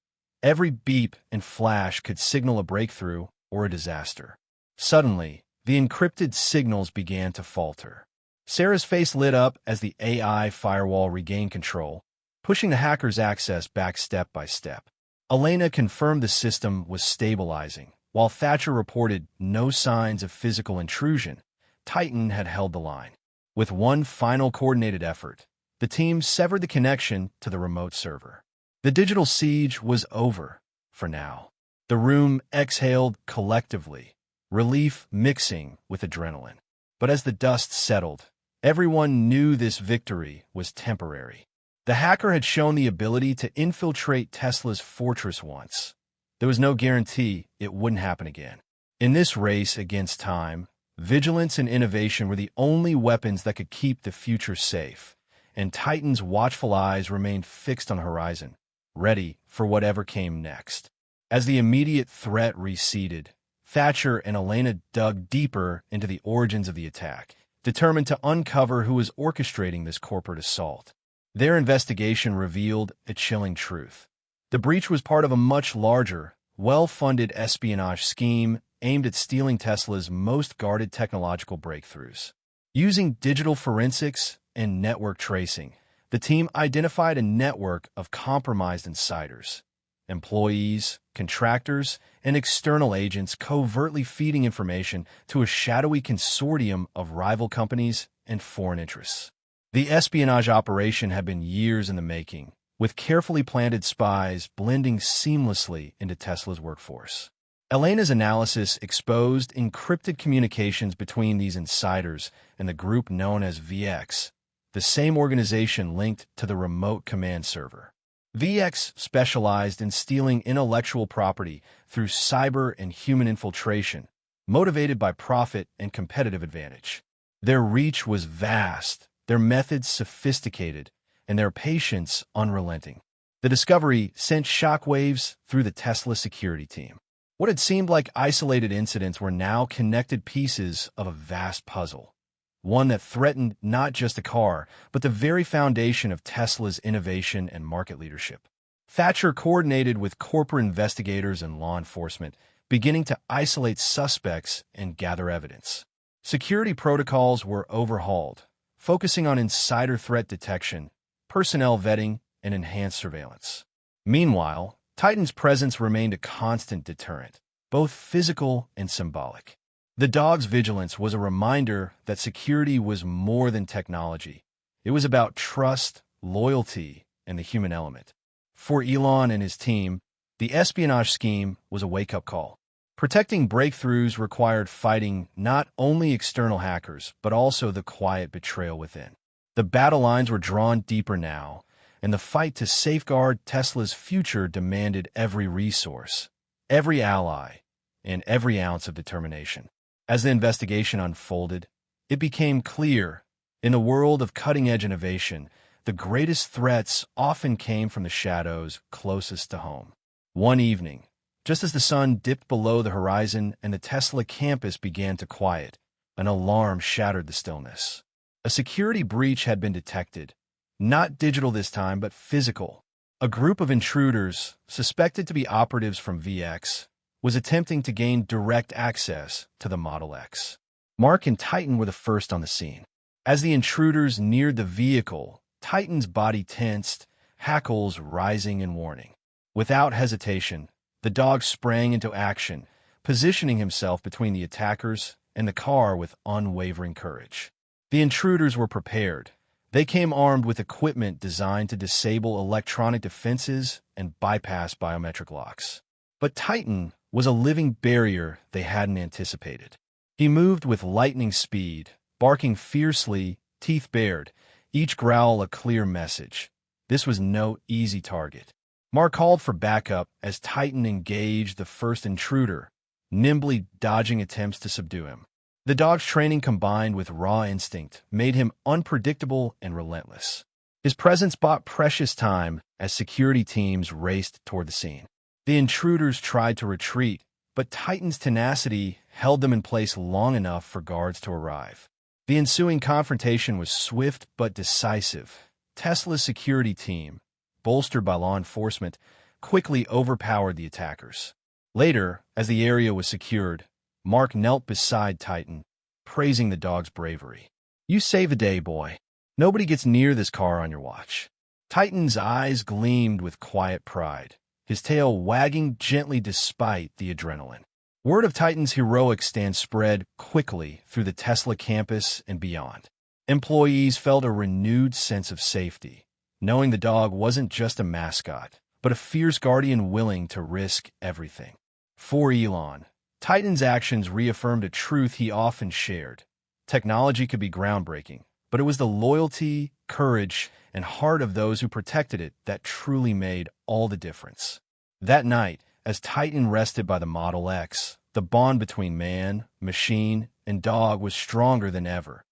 Every beep and flash could signal a breakthrough or a disaster. Suddenly, the encrypted signals began to falter. Sarah's face lit up as the AI firewall regained control, pushing the hackers' access back step by step. Elena confirmed the system was stabilizing, while Thatcher reported no signs of physical intrusion. Titan had held the line. With one final coordinated effort, the team severed the connection to the remote server. The digital siege was over, for now. The room exhaled collectively, relief mixing with adrenaline. But as the dust settled, everyone knew this victory was temporary. The hacker had shown the ability to infiltrate Tesla's fortress once. There was no guarantee it wouldn't happen again. In this race against time, vigilance and innovation were the only weapons that could keep the future safe, and Titan's watchful eyes remained fixed on the horizon, ready for whatever came next. As the immediate threat receded, Thatcher and Elena dug deeper into the origins of the attack, determined to uncover who was orchestrating this corporate assault. Their investigation revealed a chilling truth. The breach was part of a much larger, well-funded espionage scheme aimed at stealing Tesla's most guarded technological breakthroughs. Using digital forensics and network tracing, the team identified a network of compromised insiders, employees, contractors, and external agents covertly feeding information to a shadowy consortium of rival companies and foreign interests. The espionage operation had been years in the making, with carefully planted spies blending seamlessly into Tesla's workforce. Elena's analysis exposed encrypted communications between these insiders and the group known as VX, the same organization linked to the remote command server. VX specialized in stealing intellectual property through cyber and human infiltration, motivated by profit and competitive advantage. Their reach was vast, their methods sophisticated, and their patience unrelenting. The discovery sent shockwaves through the Tesla security team. What had seemed like isolated incidents were now connected pieces of a vast puzzle, one that threatened not just the car, but the very foundation of Tesla's innovation and market leadership. Thatcher coordinated with corporate investigators and law enforcement, beginning to isolate suspects and gather evidence. Security protocols were overhauled, focusing on insider threat detection, personnel vetting, and enhanced surveillance. Meanwhile, Titan's presence remained a constant deterrent, both physical and symbolic. The dog's vigilance was a reminder that security was more than technology. It was about trust, loyalty, and the human element. For Elon and his team, the espionage scheme was a wake-up call. Protecting breakthroughs required fighting not only external hackers, but also the quiet betrayal within. The battle lines were drawn deeper now, and the fight to safeguard Tesla's future demanded every resource, every ally, and every ounce of determination. As the investigation unfolded, it became clear, in a world of cutting-edge innovation, the greatest threats often came from the shadows closest to home. One evening, just as the sun dipped below the horizon and the Tesla campus began to quiet, an alarm shattered the stillness. A security breach had been detected, not digital this time, but physical. A group of intruders, suspected to be operatives from VX, was attempting to gain direct access to the Model X. Mark and Titan were the first on the scene. As the intruders neared the vehicle, Titan's body tensed, hackles rising in warning. Without hesitation, the dog sprang into action, positioning himself between the attackers and the car with unwavering courage. The intruders were prepared. They came armed with equipment designed to disable electronic defenses and bypass biometric locks. But Titan was a living barrier they hadn't anticipated. He moved with lightning speed, barking fiercely, teeth bared, each growl a clear message. This was no easy target. Mark called for backup as Titan engaged the first intruder, nimbly dodging attempts to subdue him. The dog's training combined with raw instinct made him unpredictable and relentless. His presence bought precious time as security teams raced toward the scene. The intruders tried to retreat, but Titan's tenacity held them in place long enough for guards to arrive. The ensuing confrontation was swift but decisive. Tesla's security team, bolstered by law enforcement, quickly overpowered the attackers. Later, as the area was secured, Mark knelt beside Titan, praising the dog's bravery. "You save the day, boy. Nobody gets near this car on your watch." Titan's eyes gleamed with quiet pride, his tail wagging gently despite the adrenaline. Word of Titan's heroic stand spread quickly through the Tesla campus and beyond. Employees felt a renewed sense of safety, knowing the dog wasn't just a mascot, but a fierce guardian willing to risk everything. For Elon, Titan's actions reaffirmed a truth he often shared. Technology could be groundbreaking, but it was the loyalty, courage, and heart of those who protected it that truly made all the difference. That night, as Titan rested by the Model X, the bond between man, machine, and dog was stronger than ever,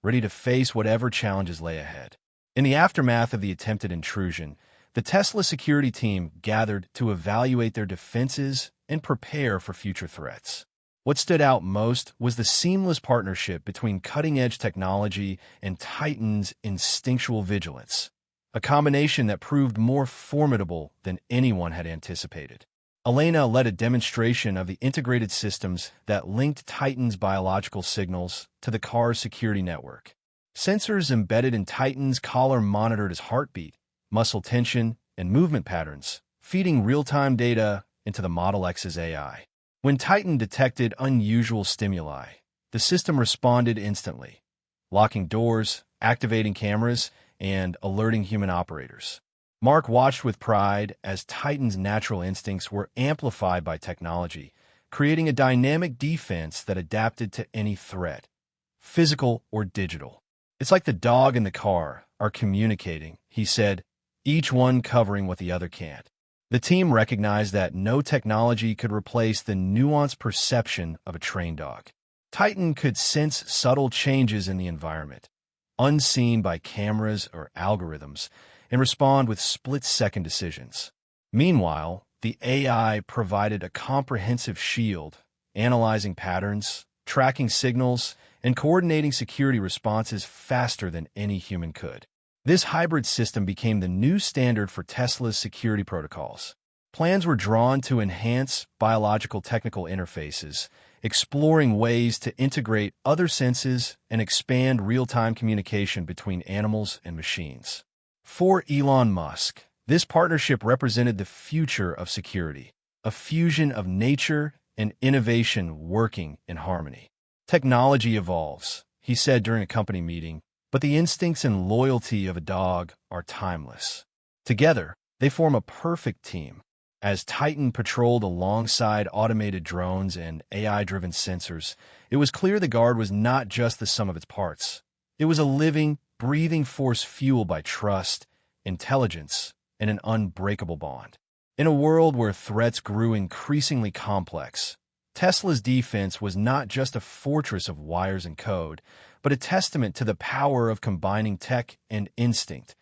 ready to face whatever challenges lay ahead. In the aftermath of the attempted intrusion, the Tesla security team gathered to evaluate their defenses and prepare for future threats. What stood out most was the seamless partnership between cutting-edge technology and Titan's instinctual vigilance, a combination that proved more formidable than anyone had anticipated. Elena led a demonstration of the integrated systems that linked Titan's biological signals to the car's security network. Sensors embedded in Titan's collar monitored his heartbeat, muscle tension, and movement patterns, feeding real-time data into the Model X's AI. When Titan detected unusual stimuli, the system responded instantly, locking doors, activating cameras, and alerting human operators. Mark watched with pride as Titan's natural instincts were amplified by technology, creating a dynamic defense that adapted to any threat, physical or digital. "It's like the dog and the car are communicating," he said, each one covering what the other can't. The team recognized that no technology could replace the nuanced perception of a trained dog. Titan could sense subtle changes in the environment, unseen by cameras or algorithms, and respond with split-second decisions. Meanwhile, the AI provided a comprehensive shield, analyzing patterns, tracking signals, and coordinating security responses faster than any human could. This hybrid system became the new standard for Tesla's security protocols. Plans were drawn to enhance biological technical interfaces, exploring ways to integrate other senses and expand real-time communication between animals and machines. For Elon Musk, this partnership represented the future of security, a fusion of nature and innovation working in harmony. "Technology evolves," he said during a company meeting, "but the instincts and loyalty of a dog are timeless." Together, they form a perfect team. As Titan patrolled alongside automated drones and AI-driven sensors, it was clear the Guard was not just the sum of its parts. It was a living, breathing force fueled by trust, intelligence, and an unbreakable bond. In a world where threats grew increasingly complex, Tesla's defense was not just a fortress of wires and code, but a testament to the power of combining tech and instinct,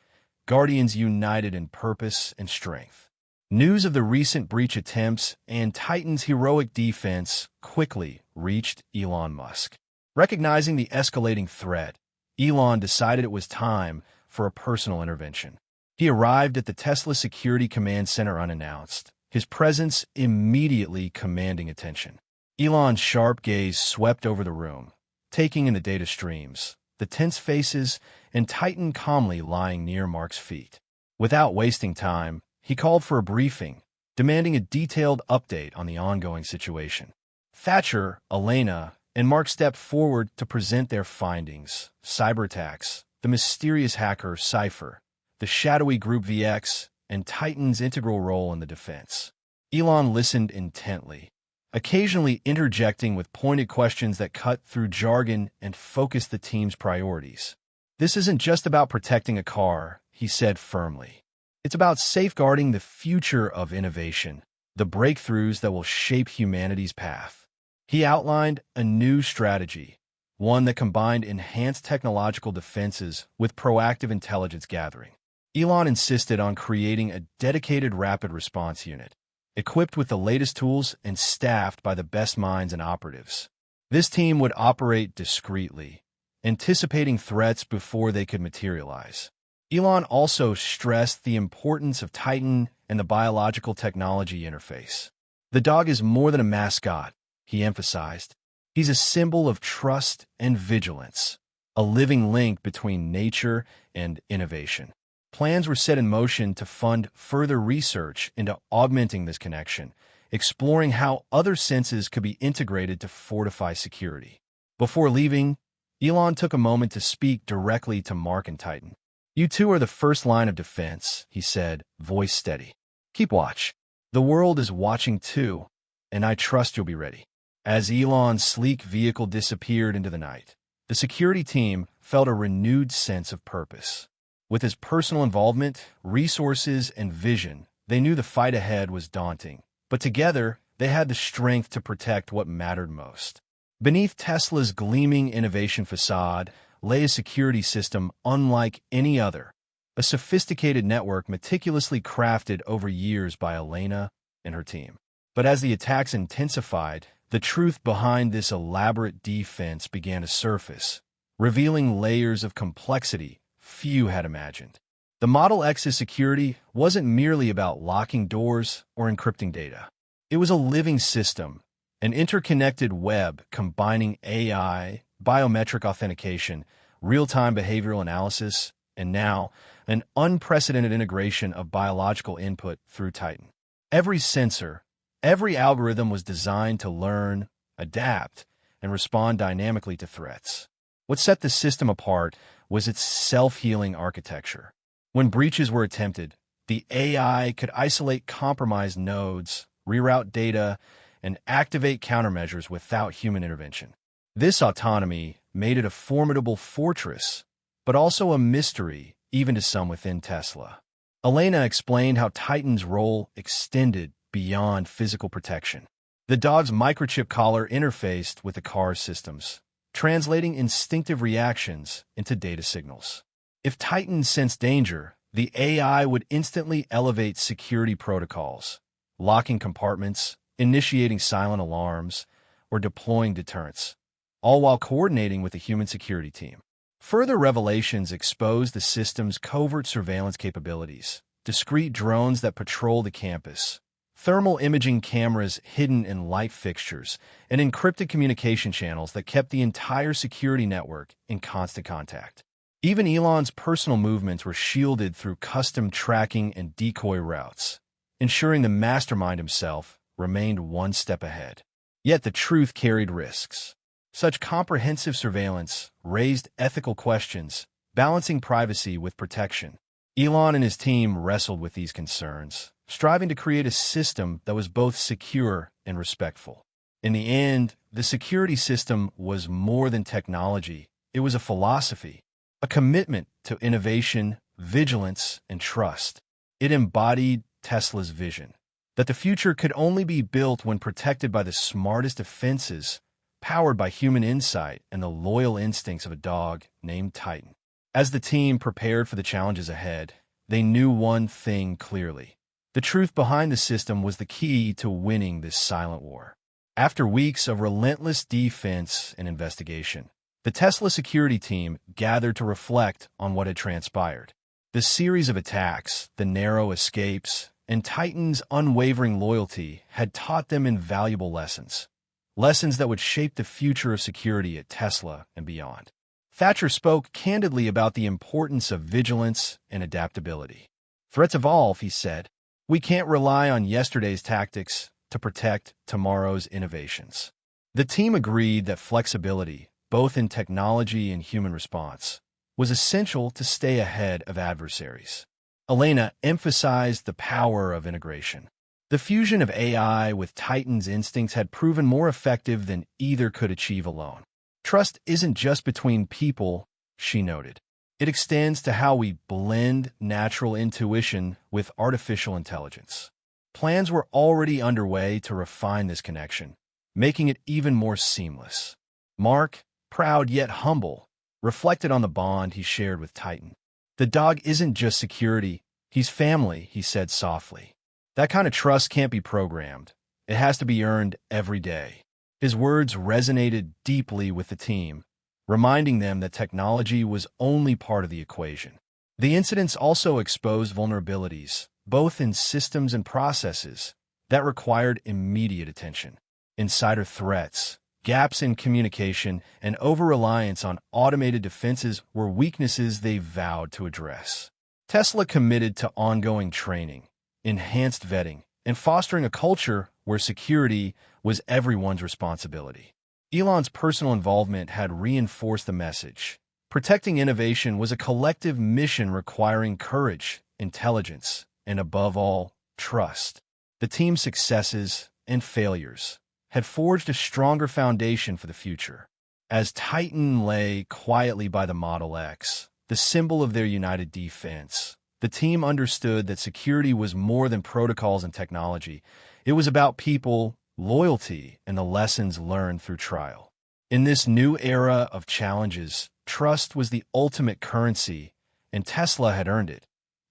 guardians united in purpose and strength. News of the recent breach attempts and Titan's heroic defense quickly reached Elon Musk. Recognizing the escalating threat, Elon decided it was time for a personal intervention. He arrived at the Tesla Security Command Center unannounced, his presence immediately commanding attention. Elon's sharp gaze swept over the room, taking in the data streams, the tense faces, and Titan calmly lying near Mark's feet. Without wasting time, he called for a briefing, demanding a detailed update on the ongoing situation. Thatcher, Elena, and Mark stepped forward to present their findings: cyber attacks, the mysterious hacker Cypher, the shadowy Group VX, and Titan's integral role in the defense. Elon listened intently, occasionally interjecting with pointed questions that cut through jargon and focused the team's priorities. "This isn't just about protecting a car," he said firmly. "It's about safeguarding the future of innovation, the breakthroughs that will shape humanity's path." He outlined a new strategy, one that combined enhanced technological defenses with proactive intelligence gathering. Elon insisted on creating a dedicated rapid response unit, equipped with the latest tools and staffed by the best minds and operatives. This team would operate discreetly, anticipating threats before they could materialize. Elon also stressed the importance of Titan and the biological technology interface. "The dog is more than a mascot," he emphasized. "He's a symbol of trust and vigilance, a living link between nature and innovation." Plans were set in motion to fund further research into augmenting this connection, exploring how other senses could be integrated to fortify security. Before leaving, Elon took a moment to speak directly to Mark and Titan. "You two are the first line of defense," he said, voice steady. "Keep watch. The world is watching too, and I trust you'll be ready." As Elon's sleek vehicle disappeared into the night, the security team felt a renewed sense of purpose. With his personal involvement, resources, and vision, they knew the fight ahead was daunting, but together they had the strength to protect what mattered most. Beneath Tesla's gleaming innovation facade lay a security system unlike any other, a sophisticated network meticulously crafted over years by Elena and her team. But as the attacks intensified, the truth behind this elaborate defense began to surface, revealing layers of complexity few had imagined. The Model X's security wasn't merely about locking doors or encrypting data. It was a living system, an interconnected web combining AI, biometric authentication, real-time behavioral analysis, and now, an unprecedented integration of biological input through Titan. Every sensor, every algorithm was designed to learn, adapt, and respond dynamically to threats. What set the system apart was its self-healing architecture. When breaches were attempted, The AI could isolate compromised nodes, reroute data, and activate countermeasures without human intervention. This autonomy made it a formidable fortress, but also a mystery even to some within Tesla. Elena explained how Titan's role extended beyond physical protection. The dog's microchip collar interfaced with the car's systems, translating instinctive reactions into data signals. If Titan sensed danger, the AI would instantly elevate security protocols, locking compartments, initiating silent alarms, or deploying deterrents, all while coordinating with the human security team. Further revelations exposed the system's covert surveillance capabilities, discrete drones that patrol the campus, thermal imaging cameras hidden in light fixtures, and encrypted communication channels that kept the entire security network in constant contact. Even Elon's personal movements were shielded through custom tracking and decoy routes, ensuring the mastermind himself remained one step ahead. Yet the truth carried risks. Such comprehensive surveillance raised ethical questions, balancing privacy with protection. Elon and his team wrestled with these concerns, striving to create a system that was both secure and respectful. In the end, the security system was more than technology. It was a philosophy, a commitment to innovation, vigilance, and trust. It embodied Tesla's vision that the future could only be built when protected by the smartest defenses, powered by human insight and the loyal instincts of a dog named Titan. As the team prepared for the challenges ahead, they knew one thing clearly. The truth behind the system was the key to winning this silent war. After weeks of relentless defense and investigation, the Tesla security team gathered to reflect on what had transpired. The series of attacks, the narrow escapes, and Titan's unwavering loyalty had taught them invaluable lessons. Lessons that would shape the future of security at Tesla and beyond. Thatcher spoke candidly about the importance of vigilance and adaptability. Threats evolve, he said. We can't rely on yesterday's tactics to protect tomorrow's innovations. The team agreed that flexibility, both in technology and human response, was essential to stay ahead of adversaries. Elena emphasized the power of integration. The fusion of AI with Titan's instincts had proven more effective than either could achieve alone. Trust isn't just between people, she noted. It extends to how we blend natural intuition with artificial intelligence. Plans were already underway to refine this connection, making it even more seamless. Mark, proud yet humble, reflected on the bond he shared with Titan. The dog isn't just security, he's family, he said softly. That kind of trust can't be programmed. It has to be earned every day. His words resonated deeply with the team, reminding them that technology was only part of the equation. The incidents also exposed vulnerabilities, both in systems and processes, that required immediate attention. Insider threats, gaps in communication, and over-reliance on automated defenses were weaknesses they vowed to address. Tesla committed to ongoing training, enhanced vetting, and fostering a culture where security was everyone's responsibility. Elon's personal involvement had reinforced the message. Protecting innovation was a collective mission requiring courage, intelligence, and above all, trust. The team's successes and failures had forged a stronger foundation for the future. As Titan lay quietly by the Model X, the symbol of their united defense, the team understood that security was more than protocols and technology. It was about people, loyalty, and the lessons learned through trial. In this new era of challenges, trust was the ultimate currency, and Tesla had earned it,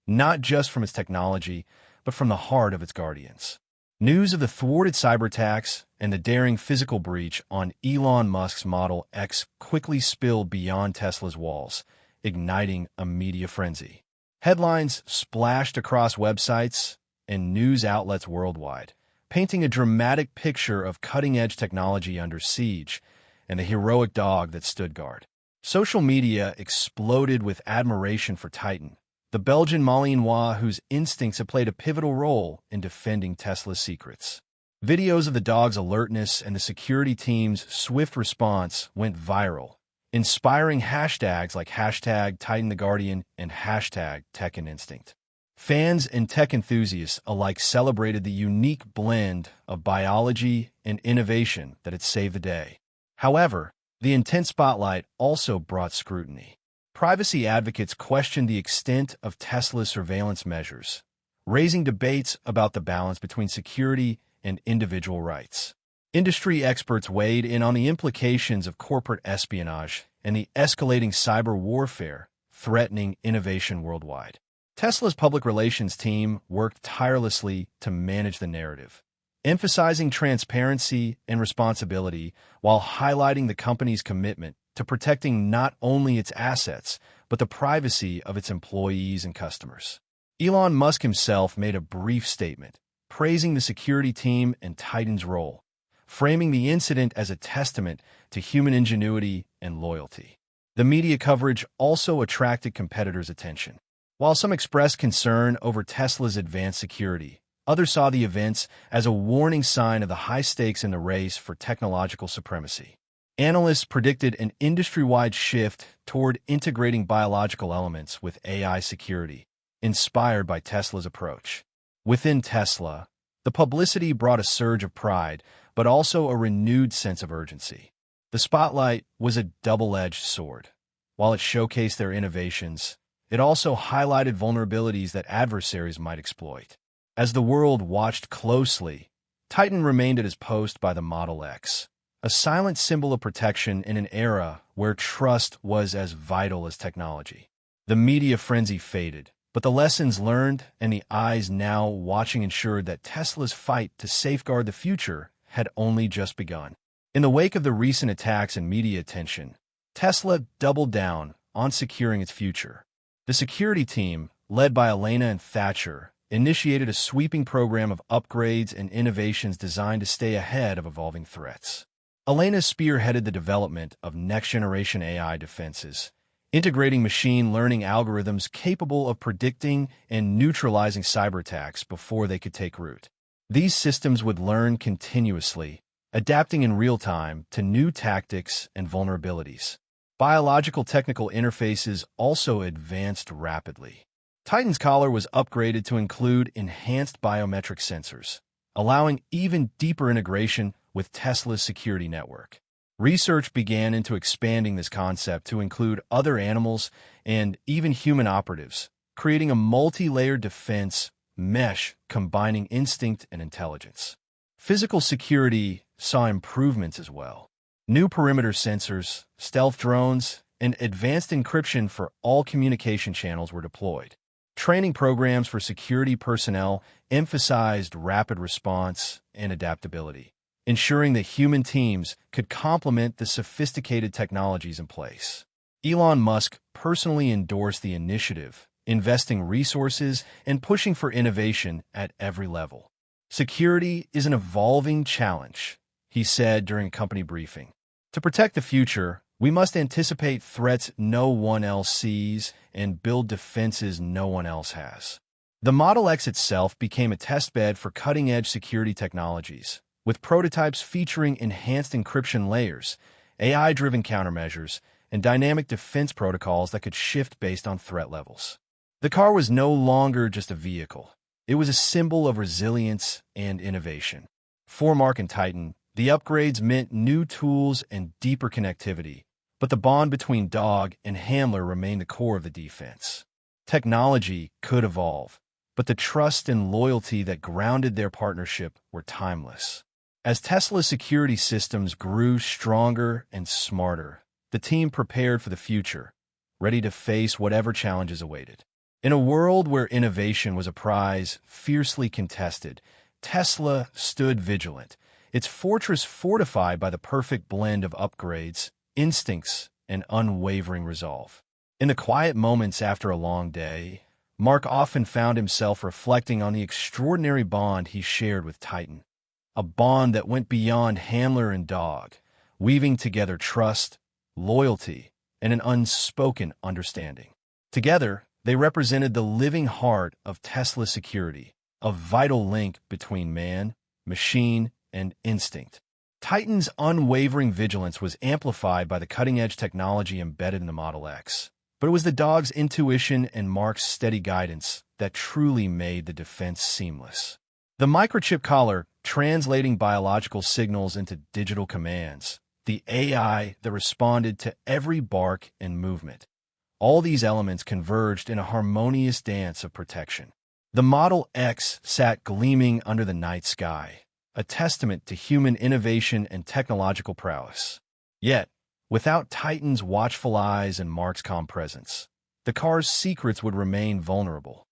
not just from its technology, but from the heart of its guardians. News of the thwarted cyberattacks and the daring physical breach on Elon Musk's Model X quickly spilled beyond Tesla's walls, igniting a media frenzy. Headlines splashed across websites and news outlets worldwide, painting a dramatic picture of cutting-edge technology under siege and the heroic dog that stood guard. Social media exploded with admiration for Titan, the Belgian Malinois whose instincts have played a pivotal role in defending Tesla's secrets. Videos of the dog's alertness and the security team's swift response went viral, inspiring hashtags like #TitanTheGuardian and #TechAndInstinct. Fans and tech enthusiasts alike celebrated the unique blend of biology and innovation that had saved the day. However, the intense spotlight also brought scrutiny. Privacy advocates questioned the extent of Tesla's surveillance measures, raising debates about the balance between security and individual rights. Industry experts weighed in on the implications of corporate espionage and the escalating cyber warfare threatening innovation worldwide. Tesla's public relations team worked tirelessly to manage the narrative, emphasizing transparency and responsibility while highlighting the company's commitment to protecting not only its assets, but the privacy of its employees and customers. Elon Musk himself made a brief statement, praising the security team and Titan's role, framing the incident as a testament to human ingenuity and loyalty. The media coverage also attracted competitors' attention. While some expressed concern over Tesla's advanced security, others saw the events as a warning sign of the high stakes in the race for technological supremacy. Analysts predicted an industry-wide shift toward integrating biological elements with AI security, inspired by Tesla's approach. Within Tesla, the publicity brought a surge of pride, but also a renewed sense of urgency. The spotlight was a double-edged sword. While it showcased their innovations, it also highlighted vulnerabilities that adversaries might exploit. As the world watched closely, Titan remained at his post by the Model X, a silent symbol of protection in an era where trust was as vital as technology. The media frenzy faded, but the lessons learned and the eyes now watching ensured that Tesla's fight to safeguard the future had only just begun. In the wake of the recent attacks and media attention, Tesla doubled down on securing its future. The security team, led by Elena and Thatcher, initiated a sweeping program of upgrades and innovations designed to stay ahead of evolving threats. Elena spearheaded the development of next-generation AI defenses, integrating machine learning algorithms capable of predicting and neutralizing cyber attacks before they could take root. These systems would learn continuously, adapting in real time to new tactics and vulnerabilities. Biological technical interfaces also advanced rapidly. Titan's collar was upgraded to include enhanced biometric sensors, allowing even deeper integration with Tesla's security network. Research began into expanding this concept to include other animals and even human operatives, creating a multi-layered defense mesh combining instinct and intelligence. Physical security saw improvements as well. New perimeter sensors, stealth drones, and advanced encryption for all communication channels were deployed. Training programs for security personnel emphasized rapid response and adaptability, ensuring that human teams could complement the sophisticated technologies in place. Elon Musk personally endorsed the initiative, investing resources and pushing for innovation at every level. "Security is an evolving challenge," he said during a company briefing. "To protect the future, we must anticipate threats no one else sees and build defenses no one else has." The Model X itself became a testbed for cutting-edge security technologies, with prototypes featuring enhanced encryption layers, AI-driven countermeasures, and dynamic defense protocols that could shift based on threat levels. The car was no longer just a vehicle. It was a symbol of resilience and innovation. For Mark and Titan, the upgrades meant new tools and deeper connectivity, but the bond between dog and handler remained the core of the defense. Technology could evolve, but the trust and loyalty that grounded their partnership were timeless. As Tesla's security systems grew stronger and smarter, the team prepared for the future, ready to face whatever challenges awaited. In a world where innovation was a prize fiercely contested, Tesla stood vigilant, its fortress fortified by the perfect blend of upgrades, instincts, and unwavering resolve. In the quiet moments after a long day, Mark often found himself reflecting on the extraordinary bond he shared with Titan, a bond that went beyond handler and dog, weaving together trust, loyalty, and an unspoken understanding. Together, they represented the living heart of Tesla security, a vital link between man, machine, and instinct. Titan's unwavering vigilance was amplified by the cutting-edge technology embedded in the Model X, but it was the dog's intuition and Mark's steady guidance that truly made the defense seamless. The microchip collar, translating biological signals into digital commands, the AI that responded to every bark and movement. All these elements converged in a harmonious dance of protection. The Model X sat gleaming under the night sky, a testament to human innovation and technological prowess. Yet, without Titan's watchful eyes and Mark's calm presence, the car's secrets would remain vulnerable.